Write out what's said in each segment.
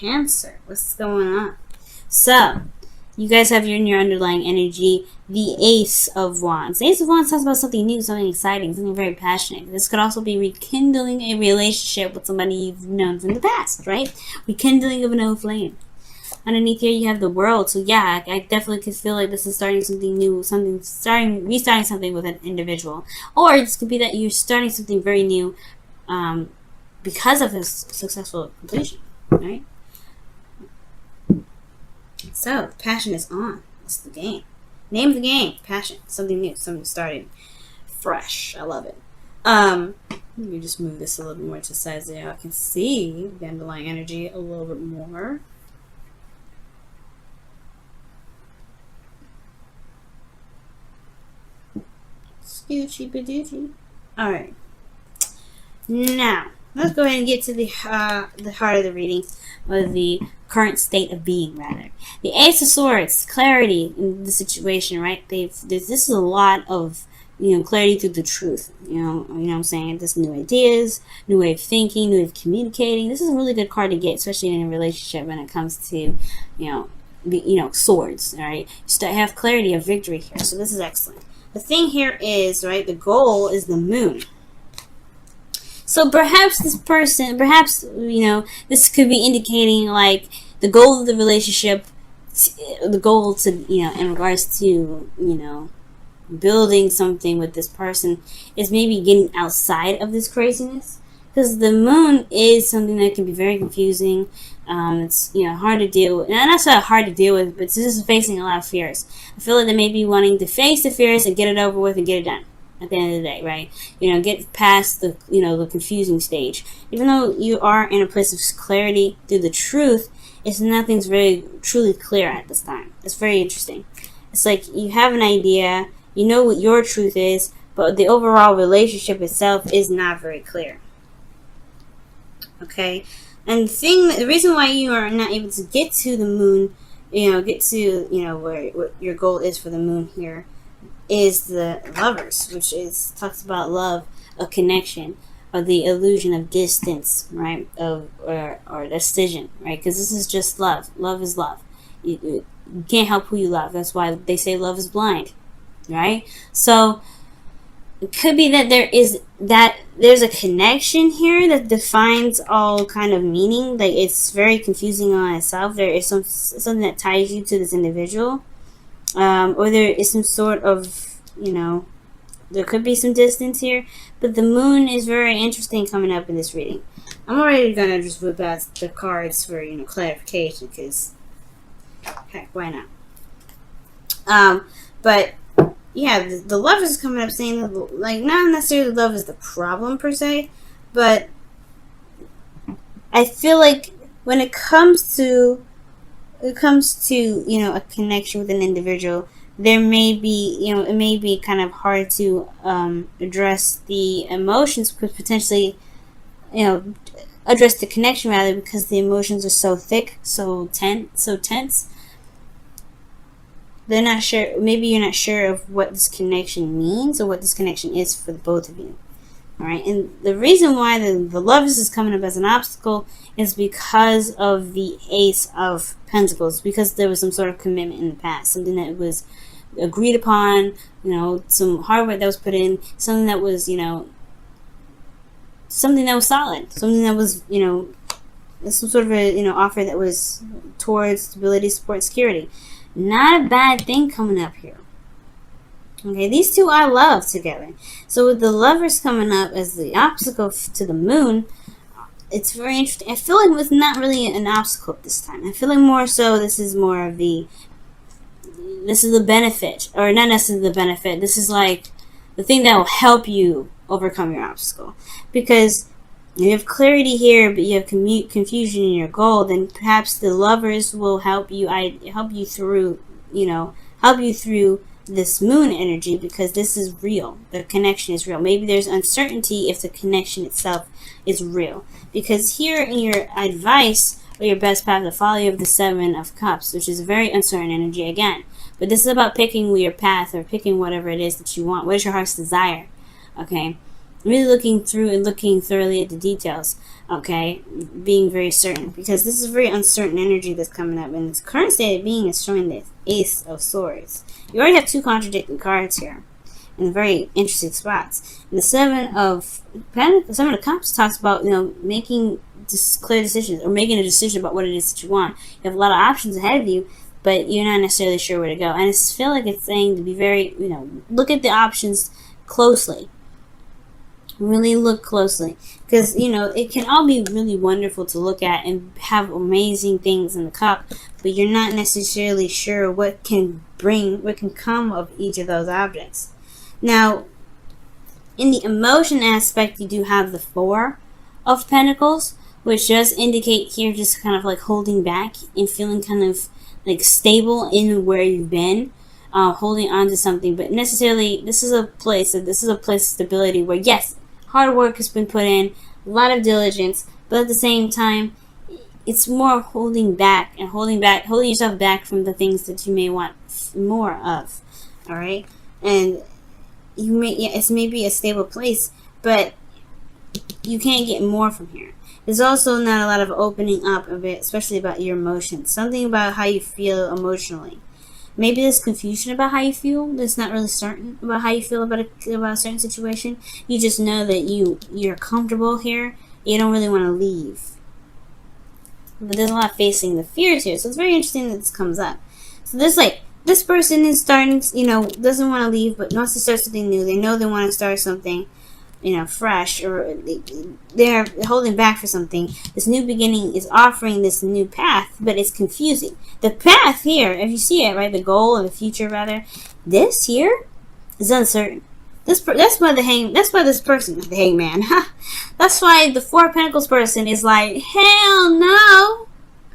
Cancer. What's going on? So, you guys have in your underlying energy the Ace of Wands. The Ace of Wands talks about something new, something exciting, something very passionate. This could also be rekindling a relationship with somebody you've known from the past, right? Rekindling of an old flame. Underneath here, you have the World. So yeah, I definitely could feel like this is starting something new, restarting something with an individual, or this could be that you're starting something very new, because of this successful completion, right? So passion is on. That's the game. Name of the game: passion. Something new, something starting fresh. I love it. Let me just move this a little more to the side so y'all can see the underlying energy a little bit more. Scoochie badoochie. Alright. Now, let's go ahead and get to the heart of the reading, or the current state of being, rather. The Ace of Swords, clarity in the situation, right? This is a lot of, clarity through the truth. You know what I'm saying? This new ideas, new way of thinking, new way of communicating. This is a really good card to get, especially in a relationship when it comes to, swords. All right, you have clarity of victory here, so this is excellent. The thing here is, right, the goal is the moon. So perhaps this person, this could be indicating like the goal of the relationship, the goal to, in regards to, building something with this person is maybe getting outside of this craziness. Because the moon is something that can be very confusing. It's hard to deal with. Not necessarily hard to deal with, but this is facing a lot of fears. I feel like they may be wanting to face the fears and get it over with and get it done at the end of the day, right? Get past the the confusing stage. Even though you are in a place of clarity through the truth, nothing's very truly clear at this time. It's very interesting. It's like you have an idea, you know what your truth is, but the overall relationship itself is not very clear. Okay, and the reason why you are not able to get to the moon, get to where what your goal is for the moon here, is the Lovers, which talks about love, a connection, or the illusion of distance, right? Or decision, right? Because this is just love. Love is love. You can't help who you love. That's why they say love is blind, right? So it could be that there's a connection here that defines all kind of meaning. Like it's very confusing on itself. There is something that ties you to this individual, or there is some sort of there could be some distance here. But the moon is very interesting coming up in this reading. I'm already gonna just whip out the cards for clarification because heck, why not? But yeah, the love is coming up saying that, like, not necessarily love is the problem per se, but I feel like when it comes to a connection with an individual, there may be it may be kind of hard to address the emotions, because potentially address the connection rather, because the emotions are so thick, so tense. They're not sure. Maybe you're not sure of what this connection means or what this connection is for the both of you. All right, and the reason why the Lovers is coming up as an obstacle is because of the Ace of Pentacles, because there was some sort of commitment in the past, something that was agreed upon, some hard work that was put in, something that was, something that was solid, something that was, some sort of a, offer that was towards stability, support, security. Not a bad thing coming up here. Okay, these two I love together. So with the Lovers coming up as the obstacle to the moon, it's very interesting. I feel like it's not really an obstacle this time. I feel like more so this is the benefit, or not necessarily the benefit. This is like the thing that will help you overcome your obstacle. Because you have clarity here, but you have confusion in your goal, then perhaps the Lovers will help you through this moon energy, because this is real. The connection is real. Maybe there's uncertainty if the connection itself is real. Because here in your advice, or your best path to follow, you have the Seven of Cups, which is a very uncertain energy again. But this is about picking your path, or picking whatever it is that you want. What is your heart's desire? Okay. Really looking through and looking thoroughly at the details. Okay, being very certain, because this is very uncertain energy that's coming up, and its current state of being is showing the Ace of Swords. You already have two contradicting cards here in very interesting spots. And the Seven of Cups talks about, you know, making clear decisions, or making a decision about what it is that you want. You have a lot of options ahead of you, but you're not necessarily sure where to go. And I feel like it's saying to be very, you know, look at the options closely. Really look closely, because, you know, it can all be really wonderful to look at and have amazing things in the cup, but you're not necessarily sure what can come of each of those objects. Now, in the emotion aspect, you do have the Four of Pentacles, which does indicate here just kind of like holding back and feeling kind of like stable in where you've been. Holding on to something, but necessarily this is a place of stability where, yes, hard work has been put in, a lot of diligence, but at the same time, it's more holding yourself back from the things that you may want more of. All right, and it's maybe a stable place, but you can't get more from here. There's also not a lot of opening up a bit, especially about your emotions. Something about how you feel emotionally. Maybe there's confusion about how you feel. That's not really certain about how you feel about a certain situation. You just know that you're comfortable here. You don't really want to leave. But there's a lot facing the fears here. So it's very interesting that this comes up. So this person is starting, you know, doesn't want to leave, but wants to start something new. They know they want to start something, you know, fresh, or they're holding back for something. This new beginning is offering this new path, but it's confusing. The path here, if you see it, right, the goal and the future, rather, this here is uncertain. That's why this person, the Hangman, that's why the Four of Pentacles person is like, hell no,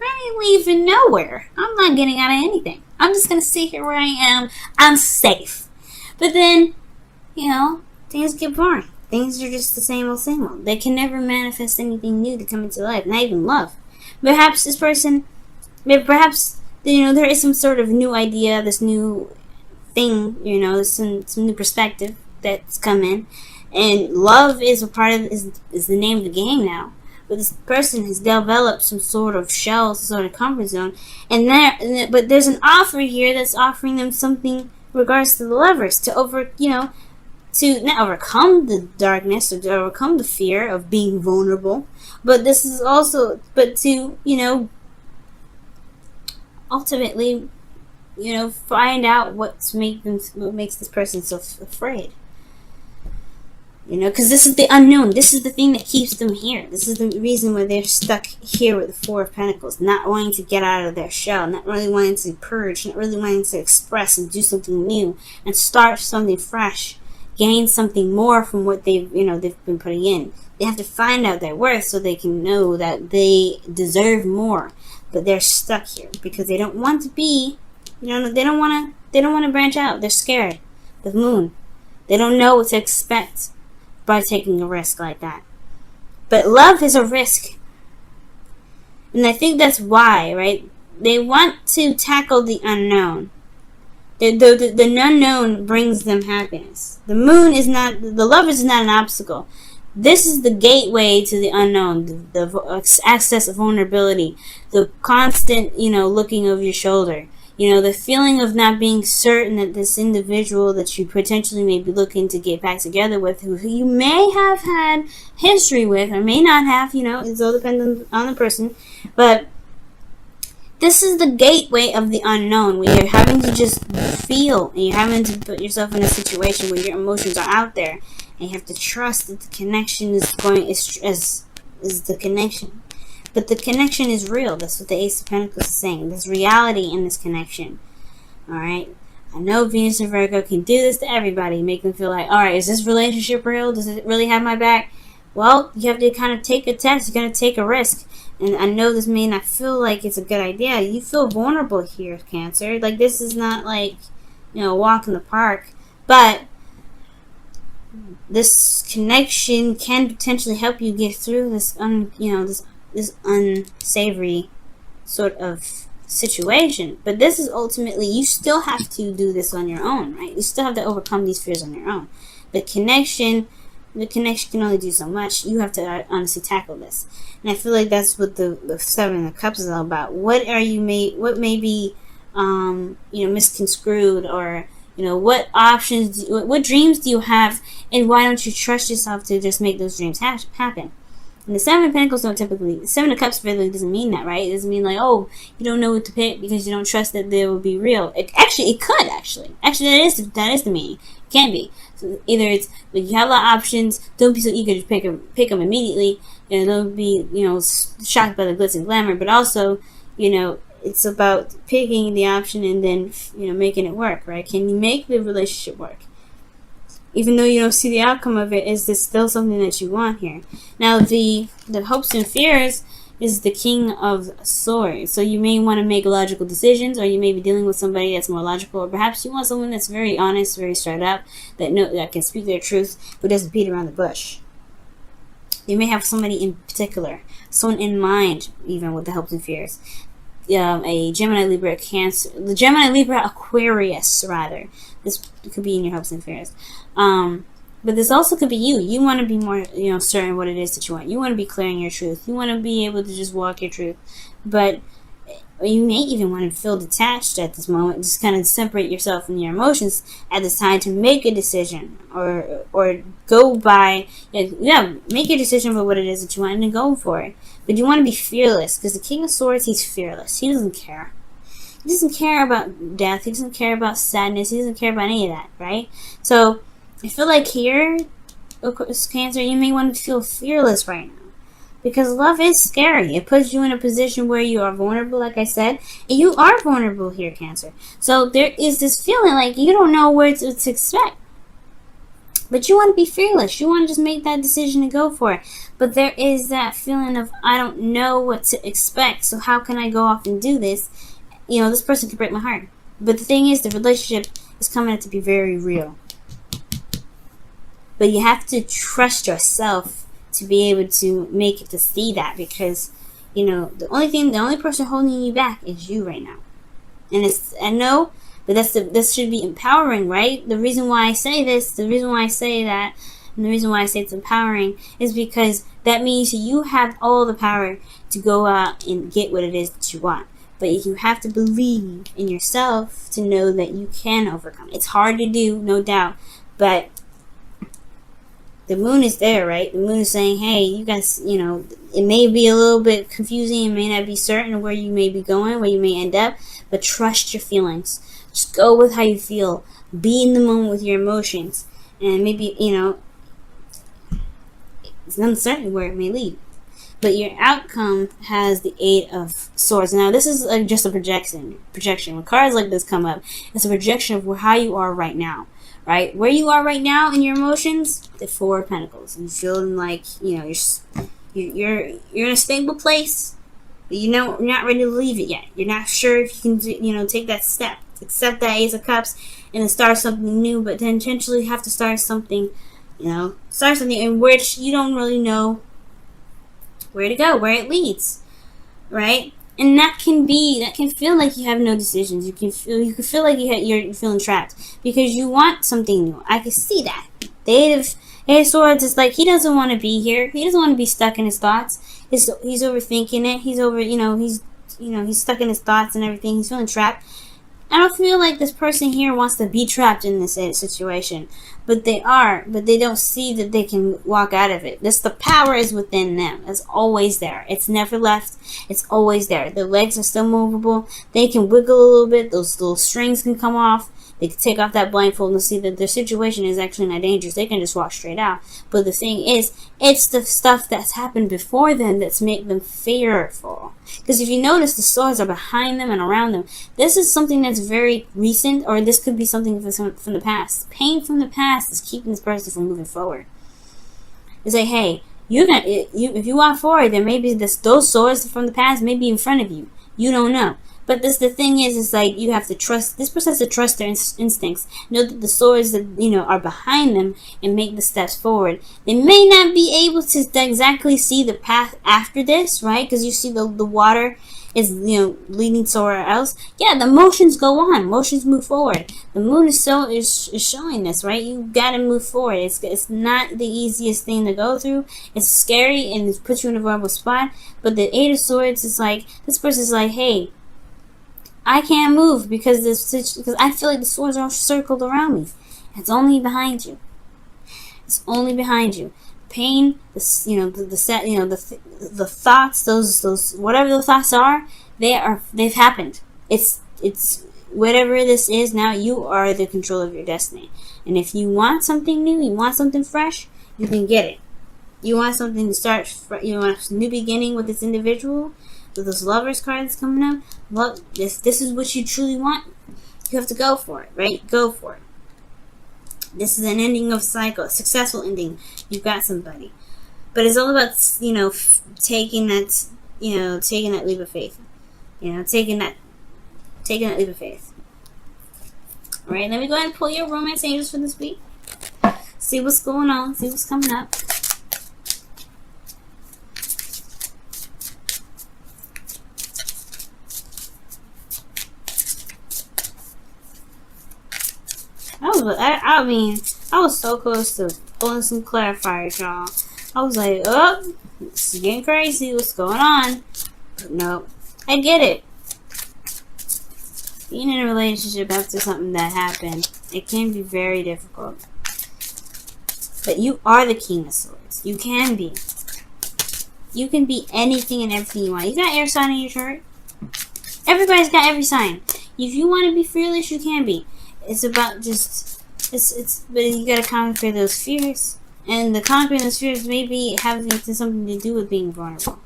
I ain't leaving nowhere. I'm not getting out of anything. I'm just gonna sit here where I am. I'm safe. But then, you know, things get boring. Things are just the same old. They can never manifest anything new to come into life, not even love. Perhaps this person, you know, there is some sort of new idea, this new thing, you know, some new perspective that's come in, and love is a part of is the name of the game now. But this person has developed some sort of shell, some sort of comfort zone, but there's an offer here that's offering them something in regards to the Lovers to not overcome the darkness or to overcome the fear of being vulnerable, but to, you know, ultimately, you know, find out what makes this person so afraid. You know, because this is the unknown. This is the thing that keeps them here. This is the reason why they're stuck here with the Four of Pentacles, not wanting to get out of their shell, not really wanting to purge, not really wanting to express and do something new and start something fresh. Gain something more from what they've been putting in. They have to find out their worth so they can know that they deserve more. But they're stuck here because they don't want to be, you know, they don't want to branch out. They're scared. The Moon. They don't know what to expect by taking a risk like that. But love is a risk. And I think that's why, right? They want to tackle the unknown. The unknown brings them happiness. The Moon is not, the Lovers is not an obstacle. This is the gateway to the unknown, the access of vulnerability, the constant, you know, looking over your shoulder. You know, the feeling of not being certain that this individual that you potentially may be looking to get back together with, who you may have had history with or may not have, you know, it's all dependent on the person. But this is the gateway of the unknown, where you're having to just feel, and you're having to put yourself in a situation where your emotions are out there, and you have to trust that the connection is the connection. But the connection is real. That's what the Ace of Pentacles is saying. There's reality in this connection. Alright? I know Venus and Virgo can do this to everybody, make them feel like, alright, is this relationship real? Does it really have my back? Well, you have to kind of take a test. You're going to take a risk. And I know this may not feel like it's a good idea. You feel vulnerable here, Cancer. Like, this is not like, you know, a walk in the park. But this connection can potentially help you get through this unsavory sort of situation. But this is ultimately, you still have to do this on your own, right? You still have to overcome these fears on your own. The connection the connection can only do so much. You have to honestly tackle this. And I feel like that's what the Seven of Cups is all about. What may be misconstrued, or what options, what dreams do you have, and why don't you trust yourself to just make those dreams happen? And the Seven of Pentacles don't typically, the Seven of Cups really doesn't mean that, right? It doesn't mean like, oh, you don't know what to pick because you don't trust that they will be real. It could actually that is the meaning. It can be. So either it's like you have a lot of options, don't be so eager to pick them immediately, and don't be shocked by the glitz and glamour, but also it's about picking the option and then making it work, right? Can you make the relationship work? Even though you don't see the outcome of it, is this still something that you want here? Now, the hopes and fears is the King of Swords. So you may want to make logical decisions, or you may be dealing with somebody that's more logical, or perhaps you want someone that's very honest, very straight up, that can speak their truth, who doesn't beat around the bush. You may have somebody in particular, someone in mind, even with the hopes and fears. A Gemini, Libra, Cancer, the Gemini, Libra, Aquarius, rather. This could be in your hopes and fears. But this also could be you. You want to be more, certain what it is that you want. You want to be clear in your truth. You want to be able to just walk your truth. But you may even want to feel detached at this moment. Just kind of separate yourself from your emotions at this time to make a decision, or go by, make a decision about what it is that you want and then go for it. But you want to be fearless, because the King of Swords, he's fearless. He doesn't care. He doesn't care about death. He doesn't care about sadness. He doesn't care about any of that, right? So I feel like here, Cancer, you may want to feel fearless right now, because love is scary. It puts you in a position where you are vulnerable, like I said, and you are vulnerable here, Cancer. So there is this feeling like you don't know where to expect. But you want to be fearless. You want to just make that decision and go for it. But there is that feeling of, I don't know what to expect, so how can I go off and do this? This person could break my heart. But the thing is, the relationship is coming out to be very real. But you have to trust yourself to be able to make it to see that, because, the only person holding you back is you right now. And I know, but this should be empowering, right? The reason why I say this, the reason why I say that, and the reason why I say it's empowering is because that means you have all the power to go out and get what it is that you want. But you have to believe in yourself to know that you can overcome. It's hard to do, no doubt, but the moon is there, right? The moon is saying, hey, you guys, it may be a little bit confusing, it may not be certain where you may be going, where you may end up, but trust your feelings. Just go with how you feel. Be in the moment with your emotions. And maybe, it's uncertain where it may lead. But your outcome has the Eight of Swords. Now, this is just a projection. When cards like this come up, it's a projection of how you are right now. Right? Where you are right now in your emotions, the Four of Pentacles. And feeling like, you're in a stable place, but you're not ready to leave it yet. You're not sure if you can, take that step. Accept that Ace of Cups and then start something new, but then potentially have to start something in which you don't really know where to go, where it leads, right? And that can feel like you have no decisions. You can feel like you're feeling trapped because you want something new. I can see that. The Eight of Swords is like, he doesn't want to be here. He doesn't want to be stuck in his thoughts. He's overthinking it. He's stuck in his thoughts and everything. He's feeling trapped. I don't feel like this person here wants to be trapped in this situation, but they don't see that they can walk out of it. The power is within them. It's always there. It's never left. It's always there. Their legs are still movable. They can wiggle a little bit. Those little strings can come off. They can take off that blindfold and see that their situation is actually not dangerous. They can just walk straight out. But the thing is, it's the stuff that's happened before then that's made them fearful. Because if you notice, the swords are behind them and around them. This is something that's very recent, or this could be something from the past. Pain from the past is keeping this person from moving forward. It's like, hey, if you walk forward, there may be those swords from the past may be in front of you. You don't know. But the thing is like you have to trust, this person has to trust their instincts, know that the swords that, you know, are behind them, and make the steps forward. They may not be able to exactly see the path after this, right? Because you see the water is, you know, leading somewhere else. Yeah, the motions go on, motions move forward. The moon is showing this, right? You gotta move forward. It's not the easiest thing to go through. It's scary and it puts you in a vulnerable spot. But the Eight of Swords is like, this person's like, hey, I can't move because I feel like the swords are circled around me. It's only behind you. It's only behind you. Pain, the thoughts, those whatever the thoughts are, they've happened. It's whatever this is now. You are the control of your destiny. And if you want something new, you want something fresh, you can get it. You want something to start. You want a new beginning with this individual. With this Lovers card that's coming up, look, this is what you truly want, you have to go for it, right? Go for it. This is an ending of a cycle, a successful ending. You've got somebody. But it's all about, you know, taking that leap of faith. You know, taking that leap of faith. Alright, let me go ahead and pull your romance angels for this week. See what's going on, see what's coming up. I was so close to pulling some clarifiers, y'all. I was like, oh, this is getting crazy. What's going on? But no, I get it. Being in a relationship after something that happened, it can be very difficult. But you are the King of Swords. You can be. You can be anything and everything you want. You got air sign in your chart. Everybody's got every sign. If you want to be fearless, you can be. It's about just, but you gotta conquer those fears. And the conquering those fears may be having something to do with being vulnerable.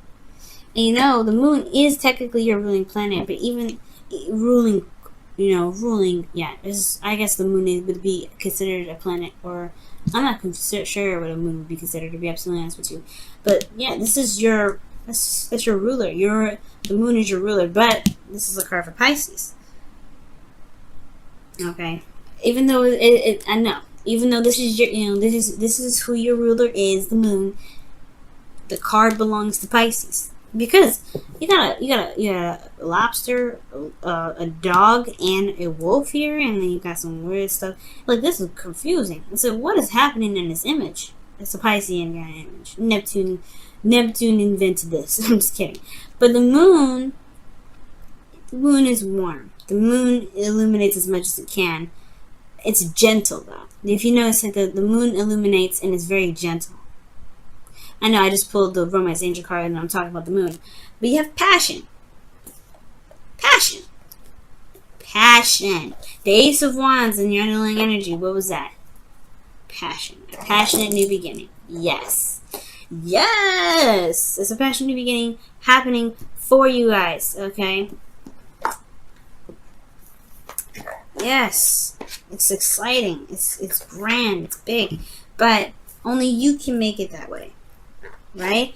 And you know, the moon is technically your ruling planet, but even ruling, yeah, I guess the moon would be considered a planet, or I'm not sure what a moon would be considered, to be absolutely honest with you. But yeah, this is that's your ruler. The moon is your ruler, but this is a card for Pisces. Okay, even though I know, even though this is your, this is who your ruler is, the moon. The card belongs to Pisces because you got a lobster, a dog, and a wolf here, and then you got some weird stuff. Like, this is confusing. So what is happening in this image? It's a Piscean guy image. Neptune invented this. I'm just kidding. But the moon is warm. The moon illuminates as much as it can. It's gentle, though. If you notice that the moon illuminates and is very gentle. I know I just pulled the Romance Angel card and I'm talking about the moon. But you have passion. Passion. Passion. The Ace of Wands in your underlying energy. What was that? Passion. A passionate new beginning. Yes. Yes! It's a passionate new beginning happening for you guys. Okay? Yes, it's exciting, it's grand, it's big, but only you can make it that way, right?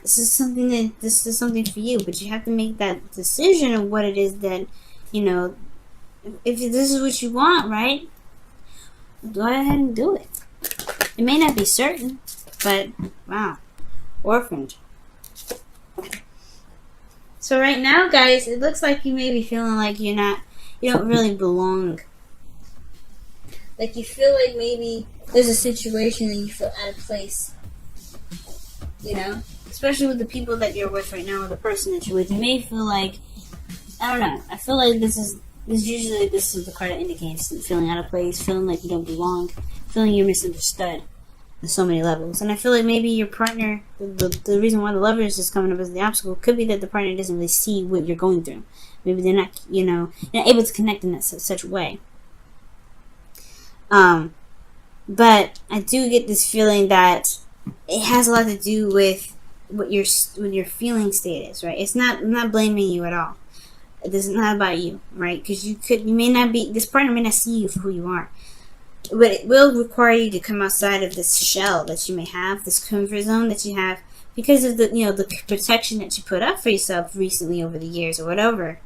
This is something for you, but you have to make that decision of what it is that, if this is what you want, right? Go ahead and do it. It may not be certain, but wow, orphaned. So right now, guys, it looks like you may be feeling like you don't really belong. Like, you feel like maybe there's a situation that you feel out of place. Especially with the people that you're with right now, or the person that you're with. You may feel like, I don't know, I feel like this is the card that indicates feeling out of place, feeling like you don't belong, feeling you're misunderstood on so many levels. And I feel like maybe your partner, the reason why the Lovers is coming up as the obstacle could be that the partner doesn't really see what you're going through. Maybe they're not, not able to connect in such a way. But I do get this feeling that it has a lot to do with what your feeling state is, right? I'm not blaming you at all. This is not about you, right? Because this partner may not see you for who you are. But it will require you to come outside of this shell that you may have, this comfort zone that you have, because of the the protection that you put up for yourself recently over the years, or whatever.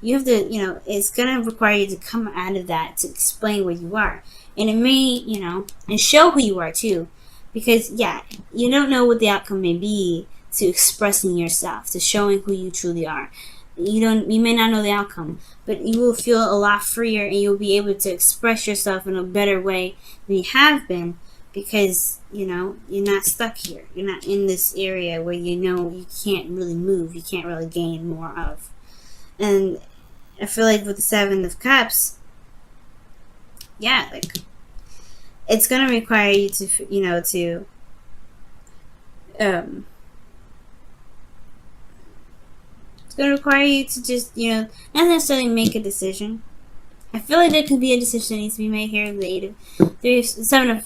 You have to, it's gonna require you to come out of that to explain where you are, and it may, and show who you are too, because you don't know what the outcome may be to expressing yourself, to showing who you truly are. You may not know the outcome, but you will feel a lot freer, and you'll be able to express yourself in a better way than you have been, because you're not stuck here. You're not in this area where you can't really move, you can't really gain more of. And I feel like with the Seven of Cups, like it's gonna require you to it's gonna require you to just not necessarily make a decision. I feel like there could be a decision that needs to be made here. The Seven of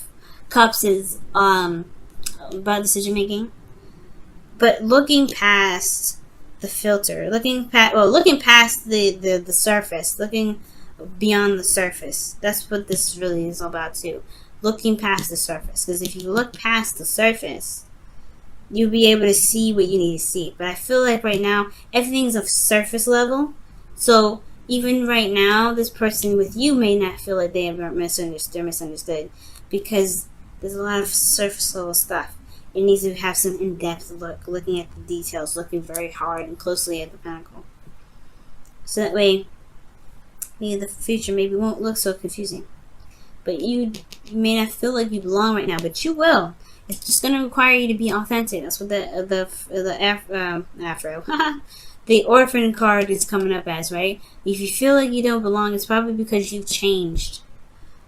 Cups is about decision making, but looking past the filter, looking past the surface, looking beyond the surface. That's what this really is all about too. Looking past the surface, because if you look past the surface, you'll be able to see what you need to see. But I feel like right now everything's of surface level, so even right now this person with you may not feel like they are misunderstood, because there's a lot of surface level stuff. It needs to have some in-depth look, looking at the details, looking very hard and closely at the pentacle. So that way, the future maybe won't look so confusing. But you may not feel like you belong right now, but you will. It's just going to require you to be authentic. That's what the orphan card is coming up as, right? If you feel like you don't belong, it's probably because you've changed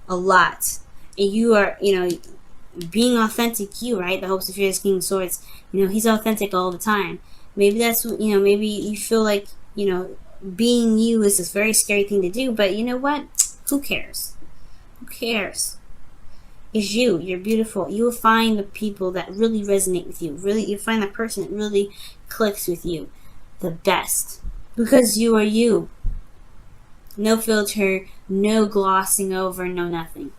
a lot, and you are, being authentic, right? The Hopes of Fears, King of Swords, he's authentic all the time. Maybe that's, maybe you feel like, being you is a very scary thing to do, but you know what? Who cares? Who cares? It's you. You're beautiful. You will find the people that really resonate with you. You'll find the person that really clicks with you the best, because you are you. No filter, no glossing over, no nothing.